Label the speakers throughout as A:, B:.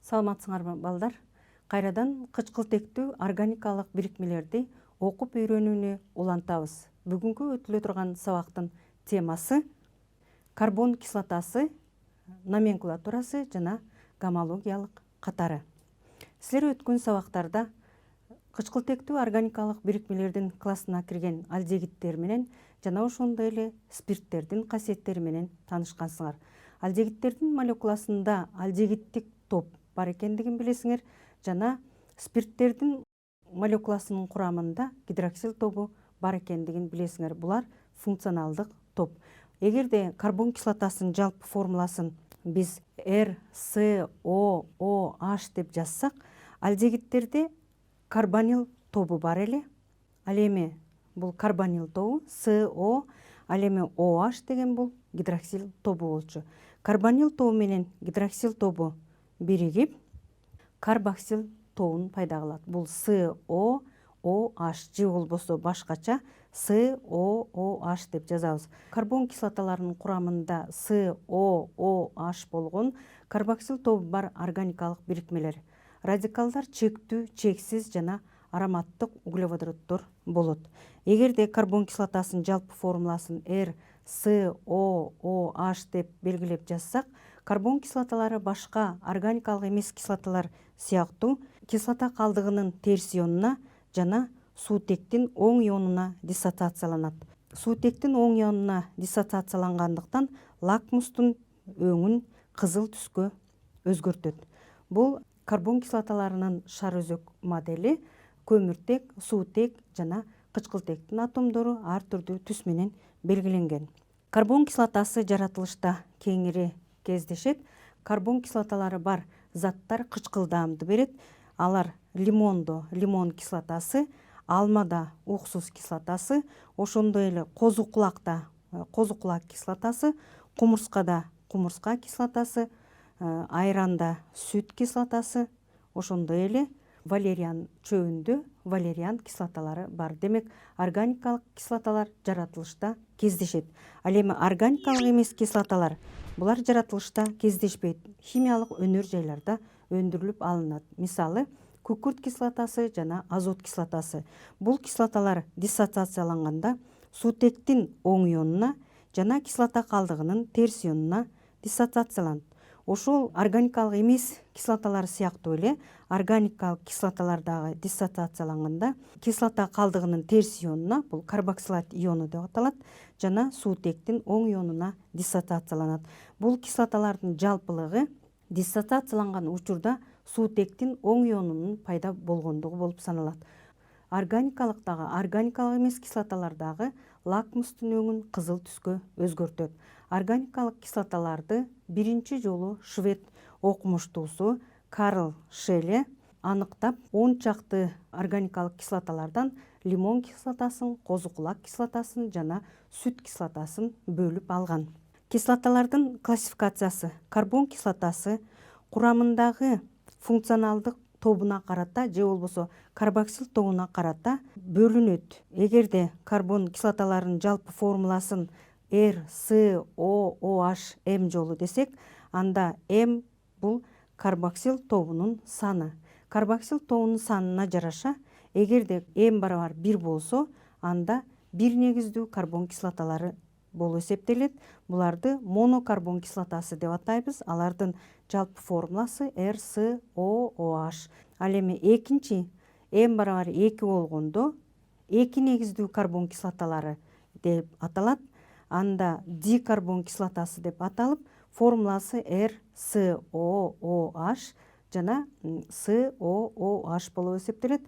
A: Саламатсыңарбы балдар? Кайрадан кычкылтектүү органикалык бирикмелерди окуп үйрөнүүнү улантабыз. Бүгүнкү өтүлө турган сабактын темасы карбон кислотасы, номенклатурасы жана гомологиялык катары. Силер өткөн сабактарда кычкылтектүү органикалык бирикмелердин классына кирген алдегиттер менен жана ошондой эле спирттердин касиеттери менен таанышкансыңар. Алдегиттердин молекуласында алдегиттик топ бар экендигин билесиңер жана спирттердин молекуласынын курамында гидроксил тобу бар экендигин билесиңер. Булар функционалдык топ. Эгерде карбон кислотасынын жалпы формуласын биз RCOOH деп жазсак, алдегиттерде карбонил тобу бар эле. Ал эми бул карбонил тобу CO, ал эми OH деген бул гидроксил тобу болчу. Карбонил тобу менен гидроксил тобу биригип карбоксил тобун пайда кылат. Бул COOH же болбосо башкача COOH деп жазабыз. Карбон кислоталарынын курамында COOH болгон карбоксил тобу бар органикалык бирикмелер. Радикалдар чектүү, чексиз жана ароматтык углеводороттор болот. Эгерде карбон кислотасынын жалпы формуласын RCOOH деп белгилеп жазсак, карбон кислоталары башка органикалык эмес кислоталар сыяктуу кислота калдыгынын терс ионуна жана суутектин оң ионуна диссоциацияланат. Суутектин оң ионуна диссоциациялангандыктан лакмустун өңүн кызыл түскө өзгөртөт. Бул карбон кислоталарынын шар өзөк модели көмүртек, суутек жана кычкылтектин атомдору ар түрдүү түс менен белгиленген. Карбон кислотасы жаратылышта кеңири кездешет. Карбон кислоталары бар заттар кычкылдаамды берет. Алар лимондо лимон кислотасы, алмада уксус кислотасы, ошондой эле козу кулакта козу кулак кислотасы, кумурскада кумурска кислотасы, айранда сүт кислотасы, ошондой эле валериан чөбүндө валериан кислоталары бар. Демек, органикалык кислоталар жаратылышта кездешет. Ал эми органикалык эмес кислоталар булар жаратылышта кездешпейт. Химиялык өнөр жайларда өндүрүлүп алынат. Мисалы, күкүрт кислотасы жана азот кислотасы. Бул кислоталар диссоциацияланганда суутектин оң ионуна жана кислота калдыгынын терс ионуна диссоциацияланат. Ошол органикалык эмес кислоталар сыяктуу эле органикалык кислоталар дагы диссоциацияланганда кислота калдыгынын терс ионуна, бул карбоксилат иону деп аталат, жана суутектин оң ионуна диссоциацияланат. Бул кислоталардын жалпылыгы диссоциацияланган учурда суутектин оң ионунун пайда болгондугу болуп саналат. Органикалык эмес кислоталар дагы лакмустун өңүн кызыл түскө өзгөртөт. Органикалык кислоталарды биринчи жолу швед окумуштуусу Карл Шелле аныктап, 10 чакты органикалык кислоталардан лимон кислотасын, козу кулак кислотасын жана сүт кислотасын бөлүп алган. Кислоталардын классификациясы: карбон кислотасы курамындагы функционалдык тобуна карата же болбосо карбоксил тобуна карата бөлүнөт. Эгерде карбон кислоталарынын жалпы формуласын RCOOH М жолу десек, анда М бул карбоксил тобунун саны. Карбоксил тобунун санына жараша, эгерде М барабар 1 болсо, анда бир негиздүү карбон кислоталары болуп эсептелет. Буларды монокарбон кислотасы деп атайбыз. Алардын жалпы формуласы RCOOH. Ал эми экинчи М барабар 2 болгондо 2 негиздүү карбон кислоталары деп аталат. Анда дикарбон кислотасы деп аталып, формуласы RCOOH жана COOH болуп эсептелет.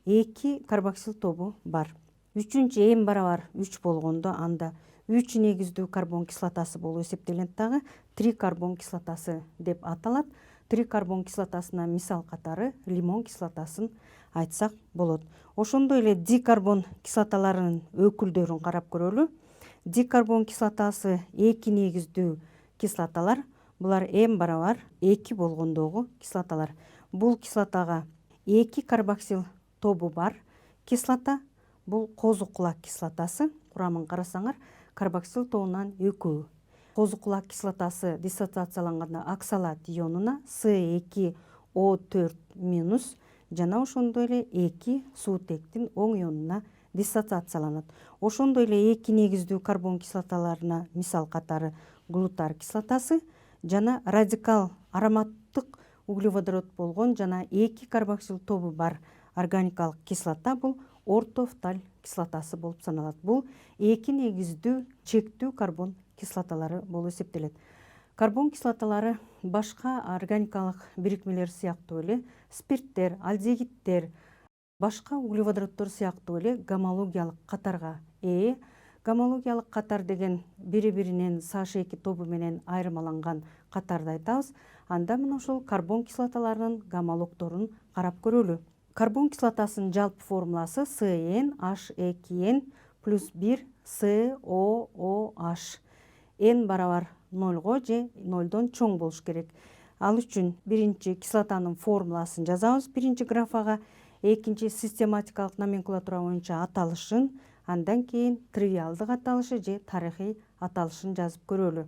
A: 2 карбоксил тобу бар. Үчүнчү М барабар 3 болгондо анда 3 негиздүү карбон кислотасы болуп эсептелет дагы, трикарбон кислотасы деп аталат. Трикарбон кислотасына мисал катары лимон кислотасын айтсак болот. Ошондой эле дикарбон кислоталарынын өкүлдөрүн карап көрөлү. Дикарбон кислотасы 2 негиздүү кислоталар. Булар М барабар 2 болгондогу кислоталар. Бул кислотага 2 карбоксил тобу бар кислота. Бул козу кулак кислотасы. Курамын карасаңар, карбоксил тобунан экөө. Козу кулак кислотасы диссоциацияланганда оксалат ионуна С2 O4- жана ошондой эле 2 суутектин оң ионуна диссоциацияланат. Ошондой эле 2 негиздүү карбон кислоталарына мисал катары глутар кислотасы жана радикал ароматтык углеводород болгон жана 2 карбоксил тобу бар органикалык кислота бул ортофталь кислотасы болуп саналат. Бул 2 негиздүү чектүү карбон кислоталары болуп эсептелет. Карбон кислоталары башка органикалык бирикмелер сыяктуу эле спирттер, альдегидтер, башка углеводороддор сыяктуу эле гомологиялык катарга ээ. Гомологиялык катар деген бири-биринен CH2 тобу менен айырмаланган катарды айтабыз. Анда мына ошол карбон кислоталарынын гомологдорун карап көрөлү. Карбон кислотасынын жалпы формуласы CnH2n плюс 1 COOH. N барабар 0 же 0дон чоң болуш керек. Ал үчүн биринчи кислотанын формуласын жазабыз биринчи графага, экинчи систематикалык номенклатура боюнча аталышын, андан кийин тривиалдык аталышы же тарыхый аталышын жазып көрөлү.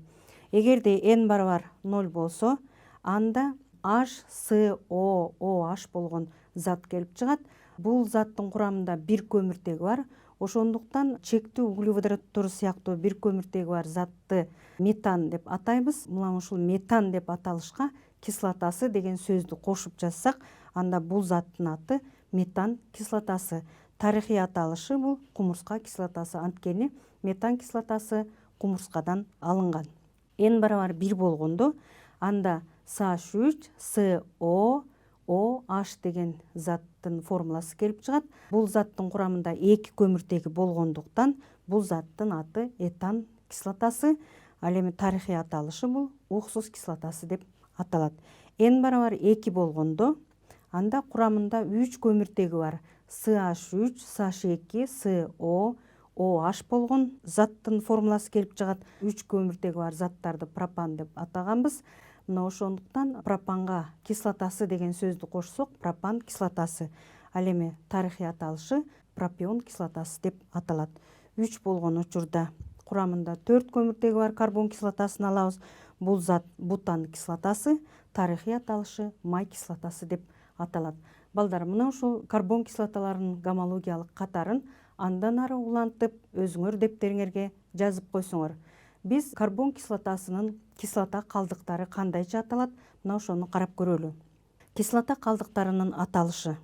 A: Эгерде N барабар 0 болсо, анда HCOOH болгон зат келип чыгат. Бул заттын курамында бир көмүртеги бар. Ошондуктан чектүү углеводороддор сыяктуу бир көмүртеги бар затты метан деп атайбыз. Мына ушул метан деп аталышка кислотасы деген сөздү кошуп жазсак, анда бул заттын аты метан кислотасы. Тарыхый аталышы бул кумурска кислотасы. Анткени метан кислотасы кумурскадан алынган. N барабар 1 болгондо, анда CH3 COOH деген заттын формуласы келип чыгат. Бул заттын курамында 2 көмүртеги болгондуктан бул заттын аты этан кислотасы. Ал эми тарыхый аталышы бул уксус кислотасы деп аталат. N барабар 2 болгондо, анда курамында 3 көмүртеги бар. CH3 CH2 COOH болгон заттын формуласы келип чыгат. 3 көмүртеги бар заттарды пропан деп атаганбыз. Мына ошондуктан пропанга кислотасы деген сөздү кошсок, пропан кислотасы. Ал эми тарыхый аталышы пропион кислотасы деп аталат. 3 болгон учурда курамында 4 көмүртеги бар карбон кислотасын алабыз. Бул зат бутан кислотасы, тарыхый аталышы май кислотасы деп аталат. Балдар, мына ушул карбон кислоталарынын гомологиялык катарын андан ары улантып өзүңөр дептериңерге жазып койсоңор. Биз карбон кислотасынын кислота калдыктары кандайча аталат? Мына ошону карап көрөлү. Кислота калдыктарынын аталышы.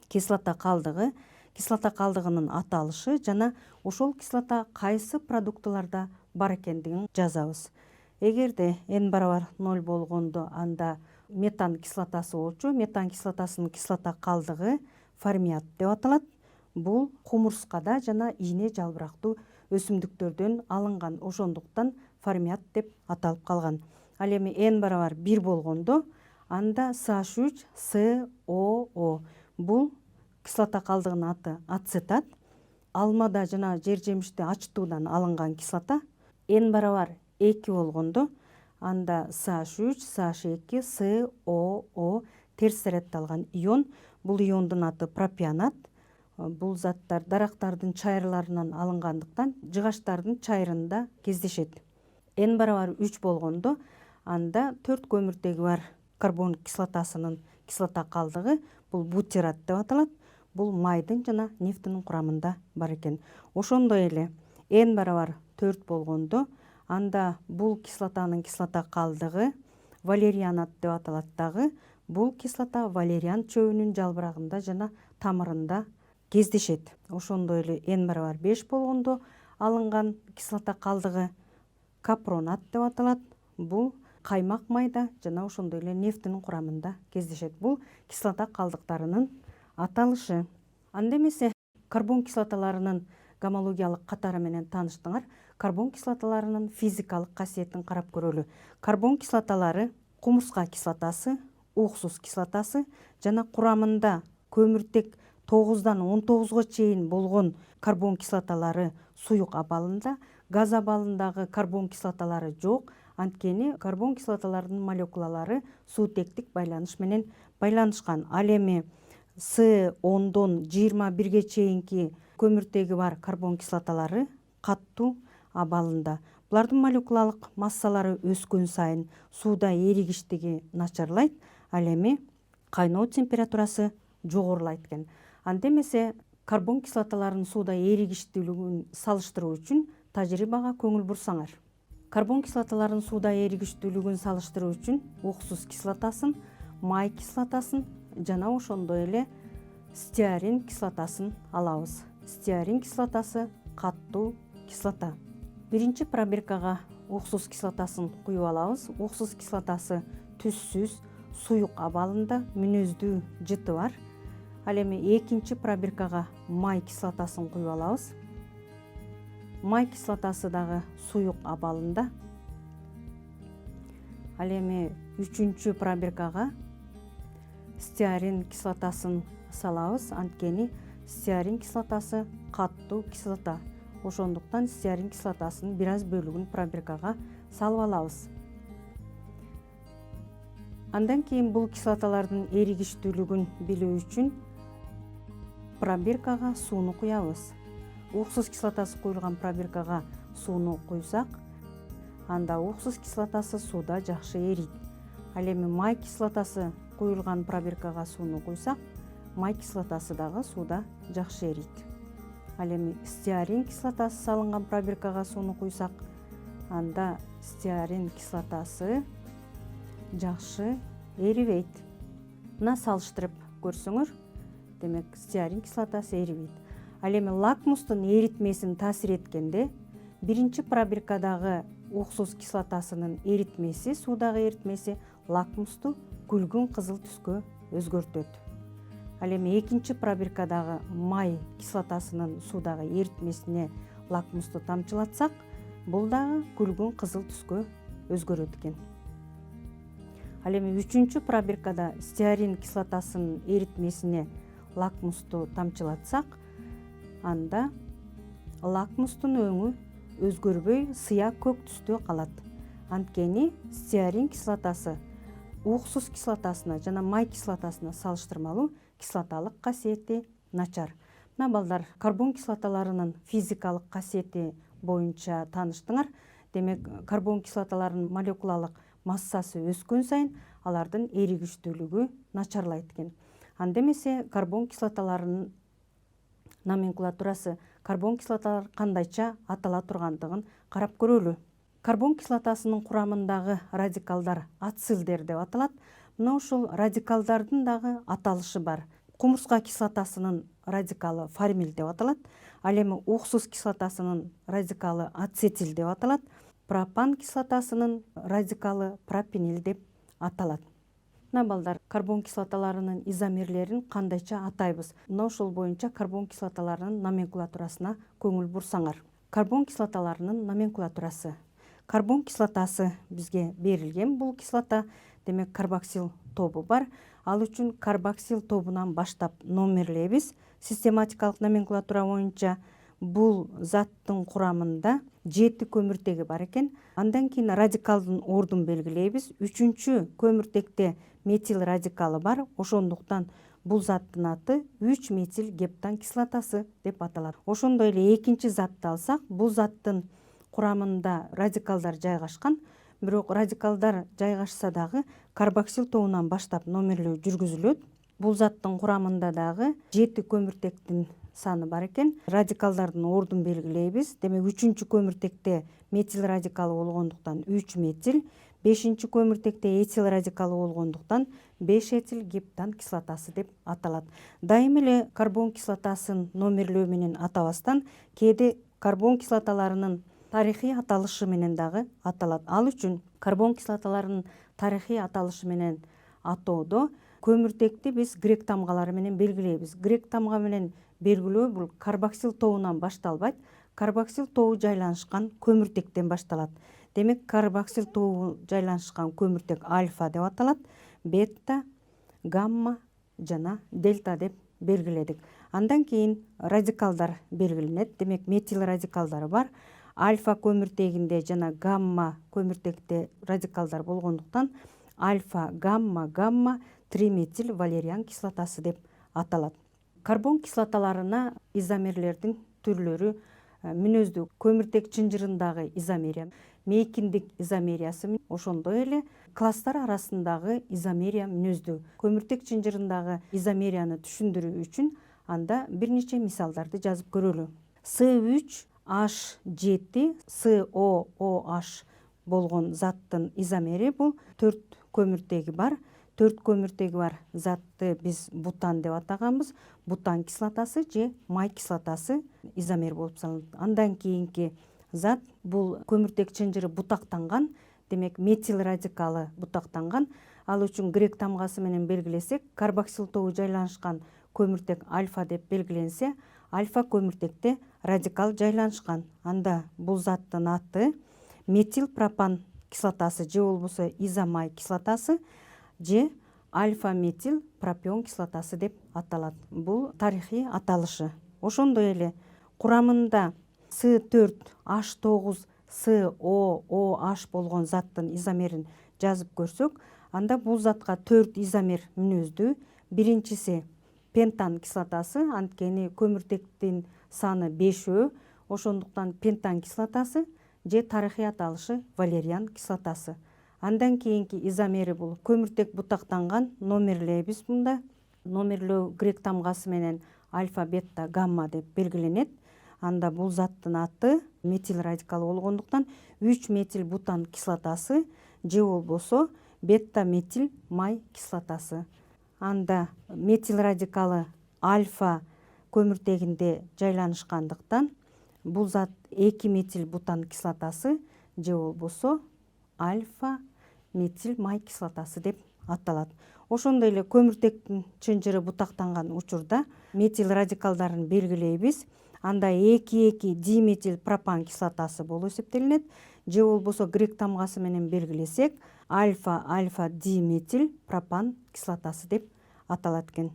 A: Кислота калдыгынын аталышы жана ошол кислота кайсы продуктыларда бар экендигин жазабыз. Эгерде N барабар 0 болгондо, анда метан кислотасы болчу. Метан кислотасынын кислота калдыгы формиат деп аталат. Бул кумурскада жана ийне жалбырактуу өсүмдүктөрдөн алынган. Ошондуктан формиат деп аталып калган. Ал эми N барабар 1 болгондо, анда CH3 COO. Бул кислота калдыгынын аты ацетат. Алмада жана жер жемиште ачтуудан алынган кислота. N барабар 2 болгондо, анда CH3 CH2 COO терс зарядталган ион. Бул иондун аты пропионат. Бул заттар дарактардын чайырларынан алынгандыктан жыгачтардын чайырында кездешет. N барабар 3 болгондо, анда 4 көмүртеги бар карбон кислотасынын кислота калдыгы бул бутират деп аталат. Бул майдын жана нефтинин курамында бар экен. Ошондой эле N барабар 4 болгондо, анда бул кислотанын кислота калдыгы валерианат деп аталат дагы. Бул кислота валериан чөбүнүн жалбырагында жана тамырында кездешет. Ошондой эле N барабар 5 болгондо алынган кислота калдыгы капронат деп аталат. Бул каймак майда жана ошондой эле нефтинин курамында кездешет. Бул кислота калдыктарынын аталышы. Анда эмесе карбон кислоталарынын гомологиялык катары менен тааныштыңар. Карбон кислоталарынын физикалык касиетин карап көрөлү. Карбон кислоталары кумурска кислотасы, уксус кислотасы жана курамында көмүртек 9дан 19го чейин болгон карбон кислоталары суюк абалында, газ абалындагы карбон кислоталары жок. Анткени карбон кислоталарынын молекулалары суутектик байланыш менен байланышкан. Ал эми С10дон 21ге чейинки көмүртеги бар карбон кислоталары каттуу абалында. Булардын молекулалык массалары өскөн сайын сууда эригиштиги начарлайт. Ал эми кайноо температурасы жогорулайт экен. Анда эмесе карбон кислоталарынын сууда эригиштүүлүгүн салыштыруу үчүн тажрыйбага көңүл бурсаңар. Карбон кислоталарынын сууда эригиштүүлүгүн салыштыруу үчүн уксус кислотасын, май кислотасын жана ошондой эле стеарин кислотасын алабыз. Стеарин кислотасы каттуу кислота. Биринчи пробиркага уксус кислотасын куюп алабыз. Уксус кислотасы түссүз, суюк абалында, мүнөздүү жыты бар. Ал эми экинчи пробиркага май кислотасын куюп алабыз. Май кислотасы дагы суюк абалында. Ал эми үчүнчү пробиркага стеарин кислотасын салабыз. Анткени стеарин кислотасы каттуу кислота. Ошондуктан стеарин кислотасынын бир аз бөлүгүн пробиркага салып алабыз. Андан кийин бул кислоталардын эригиштүүлүгүн билүү үчүн пробиркага сууну куябыз. Уксус кислотасы куюлган пробиркага сууну куйсак, анда уксус кислотасы сууда жакшы эрийт. Ал эми май кислотасы куюлган пробиркага сууну куйсак, май кислотасы дагы сууда жакшы эрийт. Ал эми стеарин кислотасы салынган пробиркага сууну куйсак, анда стеарин кислотасы жакшы эрибейт. Мына салыштырып көрсөңөр, демек стеарин кислотасы эрибейт. Ал эми лакмустун эритмесин таасир эткенде биринчи пробиркадагы уксус кислотасынын эритмеси, суудагы эритмеси лакмусту күлгүн кызыл түскө өзгөртөт. Ал эми экинчи пробиркадагы май кислотасынын суудагы эритмесине лакмусту тамчылатсак, бул дагы күлгүн кызыл түскө өзгөрөт экен. Ал эми үчүнчү пробиркада стеарин кислотасынын эритмесине лакмусту тамчылатсак, анда лакмустун өңү өзгөрбөй сыя көк түстө калат. Анткени стеарин кислотасы уксус кислотасына жана май кислотасына салыштырмалуу кислоталык касиети начар. Мына балдар, карбон кислоталарынын физикалык касиети боюнча тааныштыңар. Демек, карбон кислоталарынын молекулалык массасы өскөн сайын алардын эригиштүүлүгү начарлайт экен. Анда эмесе карбон кислоталарынын номенклатурасы, карбон кислоталар кандайча атала тургандыгын карап көрөлү. Карбон кислотасынын курамындагы радикалдар ацилдер деп аталат. Мына ушул радикалдардын дагы аталышы бар. Кумурска кислотасынын радикалы формил деп аталат. Ал эми уксус кислотасынын радикалы ацетил деп аталат. Пропан кислотасынын радикалы пропенил деп аталат. Мына балдар, карбон кислоталарынын изомерлерин кандайча атайбыз? Мына ошол боюнча карбон кислоталарынын номенклатурасына көңүл бурсаңар. Карбон кислоталарынын номенклатурасы. Карбон кислотасы бизге берилген, бул кислота, демек карбоксил тобу бар. Ал үчүн карбоксил тобунан баштап номерлейбиз. Систематикалык номенклатура боюнча бул заттын курамында 7 көмүртеги бар экен. Андан кийин радикалдын ордун белгилейбиз. 3-чү көмүртекте метил радикалы бар. Ошондуктан бул заттын аты 3 метил гептан кислотасы деп аталат. Ошондой эле экинчи затты алсак, бул заттын курамында радикалдар жайгашкан. Бирок радикалдар жайгашса дагы карбоксил тобунан баштап номерлөө жүргүзүлөт. Бул заттын курамында дагы 7 көмүртектин саны бар экен. Радикалдардын ордун белгилейбиз. Демек 3-чү көмүртекте метил радикалы болгондуктан 3 метил, 5-чи көмүртекте этил радикалы болгондуктан 5 этил гептан кислотасы деп аталат. Дайым эле карбон кислотасын номерлөө менен атабастан, кээде карбон кислоталарынын тарыхый аталышы менен дагы аталат. Ал үчүн карбон кислоталарынын тарыхый аталышы менен атоодо көмүртекти биз грек тамгалары менен белгилейбиз. Грек тамга менен белгилөө бул карбоксил тобунан башталбайт. Карбоксил тобу жайланышкан көмүртектен башталат. Демек, карбоксил тобу жайланышкан көмүртек альфа деп аталат. Бета, гамма жана дельта деп белгиледик. Андан кийин радикалдар белгиленет. Демек, метил радикалдары бар. Альфа көмүртегинде жана гамма көмүртекте радикалдар болгондуктан альфа, гамма, триметил валериан кислотасы деп аталат. Карбон кислоталарына изомерлердин түрлөрү мүнөздүү көмүртек чынжырындагы изомерия, мейкиндик изомериясы, ошондой эле класстар арасындагы изомерия мүнөздүү. Көмүртек чынжырындагы изомерияны түшүндүрүү үчүн анда бир нече мисалдарды жазып көрөлү. С3H7 SOOH болгон заттын изомери бул 4 көмүртеги бар. 4 көмүртеги бар затты биз бутан деп атаганбыз. Бутан кислотасы же май кислотасы изомер болуп саналат. Андан кийинки зат бул көмүртек чынжыры бутактанган, демек метил радикалы бутактанган. Ал үчүн грек тамгасы менен белгилесек, карбоксил тобу жайланышкан көмүртек альфа деп белгиленсе, альфа көмүртекте радикал жайланышкан. Анда бул заттын аты метил пропан кислотасы же болбосо изомай кислотасы же альфа метил пропион кислотасы деп аталат. Бул тарыхый аталышы. Ошондой эле курамында С4H9SOOH болгон заттын изомерин жазып көрсөк, анда бул затка 4 изомер мүнөздүү. Биринчиси пентан кислотасы, анткени көмүртектин саны 5, ошондуктан пентан кислотасы же тарыхый аталышы валериан кислотасы. Андан кийинки изомери бул көмүртек бутактанган, номерлейбиз мында. Номерлөө грек тамгасы менен альфа, бета, гамма деп белгиленет. Анда бул заттын аты метил радикалы болгондуктан 3 метил бутан кислотасы же болбосо бета метил май кислотасы. Анда метил радикалы альфа көмүртегинде жайланышкандыктан бул зат 2 метил бутан кислотасы же болбосо альфа метил май кислотасы деп аталат. Ошондой эле көмүртектин чынжыры бутактанган учурда метил радикалдарын белгилейбиз. Анда 2,2 диметил пропан кислотасы болуп эсептелинет. Же болбосо грек тамгасы менен белгилесек, альфа диметил пропан кислотасы деп аталат экен.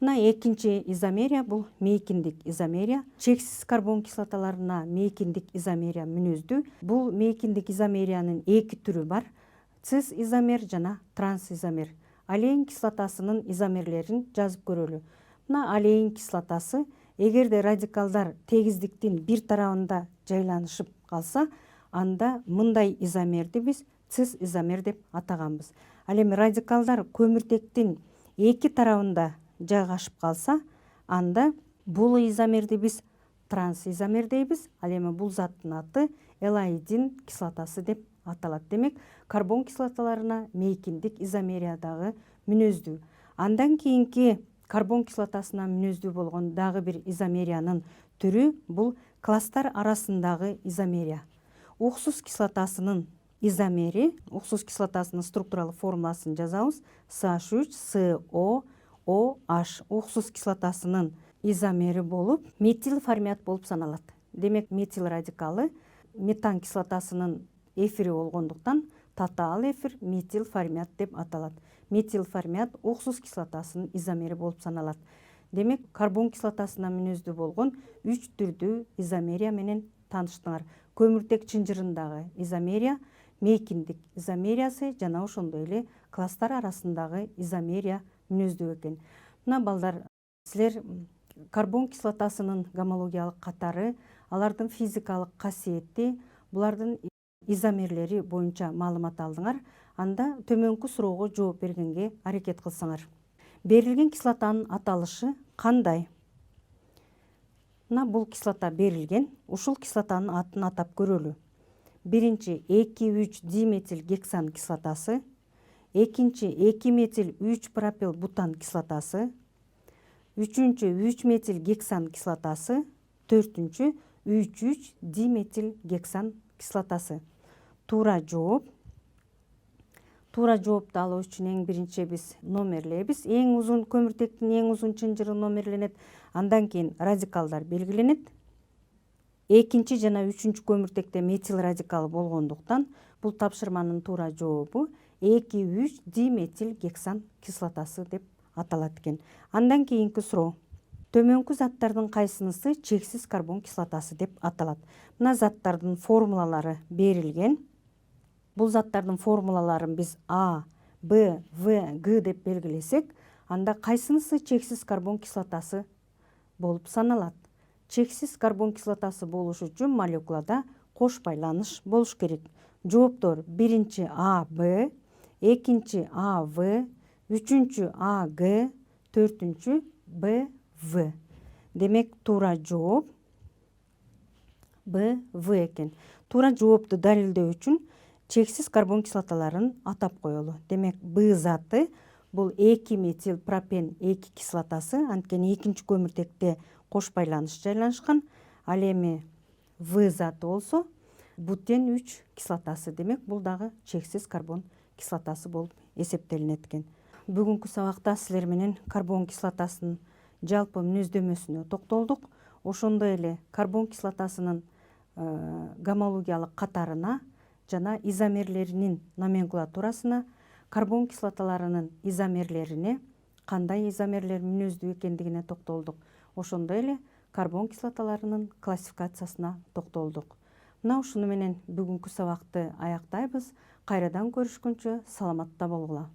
A: Мына экинчи изомерия бул мейкиндик изомерия. Чексиз карбон кислоталарына мейкиндик изомерия мүнөздүү. Бул мейкиндик изомериянын 2 түрү бар. Цис изомер жана транс изомер. Алейн кислотасынын изомерлерин жазып көрөлү. Мына алейн кислотасы эгерде радикалдар тегиздиктин бир тарабында жайланышып калса, анда мындай изомерди биз цис изомер деп атаганбыз. Ал эми радикалдар көмүртектин 2 тарабында жайгашып калса, анда бул изомерди биз транс изомер дейбиз. Ал эми бул заттын аты элаидин кислотасы деп аталат. Демек, карбон кислоталарына мейкиндик изомериядагы мүнөздүү. Андан кийинки карбон кислотасына мүнөздүү болгон дагы бир изомериянын түрү бул класстар арасындагы изомерия. Уксус кислотасынын изомери, уксус кислотасынын структуралык формуласын жазабыз. CH3SOOH уксус кислотасынын изомери болуп, метил формят болуп саналат. Демек, метил радикалы метан кислотасынын эфири болгондуктан татаал эфир метил формят деп аталат. Метил формят уксус кислотасынын изомери болуп саналат. Демек, карбон кислотасына мүнөздүү болгон 3 түрдүү изомерия менен тааныштыңар. Көмүртек чынжырындагы изомерия, мейкиндик изомериясы жана ошондой эле класстар арасындагы изомерия мүнөздүү экен. Мына балдар, силер карбон кислотасынын гомологиялык катары, алардын физикалык касиети, булардын изомерлери боюнча маалымат алдыңар. Анда төмөнкү суроого жооп бергенге аракет кылсаңар. Берилген кислотанын аталышы кандай? Мына бул кислота берилген. Ушул кислотанын атын атап көрөлү. Биринчи 2,3 диметил гексан кислотасы, экинчи 2 метил 3 пропил бутан кислотасы, үчүнчү 3 метил гексан кислотасы, төртүнчү 3,3 диметил гексан кислотасы. Туура жооп. Туура жоопту алуу үчүн эң биринчи биз номерлейбиз. Эң узун көмүртектин эң узун чынжыры номерленет. Андан кийин радикалдар белгиленет. Экинчи жана үчүнчү көмүртекте метил радикалы болгондуктан бул тапшырманын туура жообу 2,3 диметил гексан кислотасы деп аталат экен. Андан кийинки суроо. Төмөнкү заттардын кайсынысы чексиз карбон кислотасы деп аталат? Мына заттардын формулалары берилген. Бул заттардын формулаларын биз А, Б, В, Г деп белгилесек, анда кайсынысы чексиз карбон кислотасы болуп саналат? Чексиз карбон кислотасы болуш үчүн молекулада кош байланыш болуш керек. Жооптор биринчи А Б, экинчи А В, үчүнчү А Г, төртүнчү Б В. Демек туура жооп Б В экен. Туура жоопту далилдөө үчүн чексиз карбон кислоталарын атап коелу. Демек Б заты бул 2 метил пропен 2 кислотасы, анткени экинчи көмүртекте кош байланыш жайланышкан. Ал эми В заты болсо бутен 3 кислотасы. Демек бул дагы чексиз карбон кислотасы болуп эсептелинет экен. Бүгүнкү сабакта силер менен карбон кислотасынын жалпы мүнөздөмөсүнө токтолдук. Ошондой эле карбон кислотасынын гомологиялык катарына жана изомерлеринин номенклатурасына, карбон кислоталарынын изомерлерине, кандай изомерлер мүнөздүү экендигине токтолдук. Ошондой эле карбон кислоталарынын классификациясына токтолдук. Мына ушуну менен бүгүнкү сабакты аяктайбыз. Кайрадан көрүшкөнчө саламатта болгула.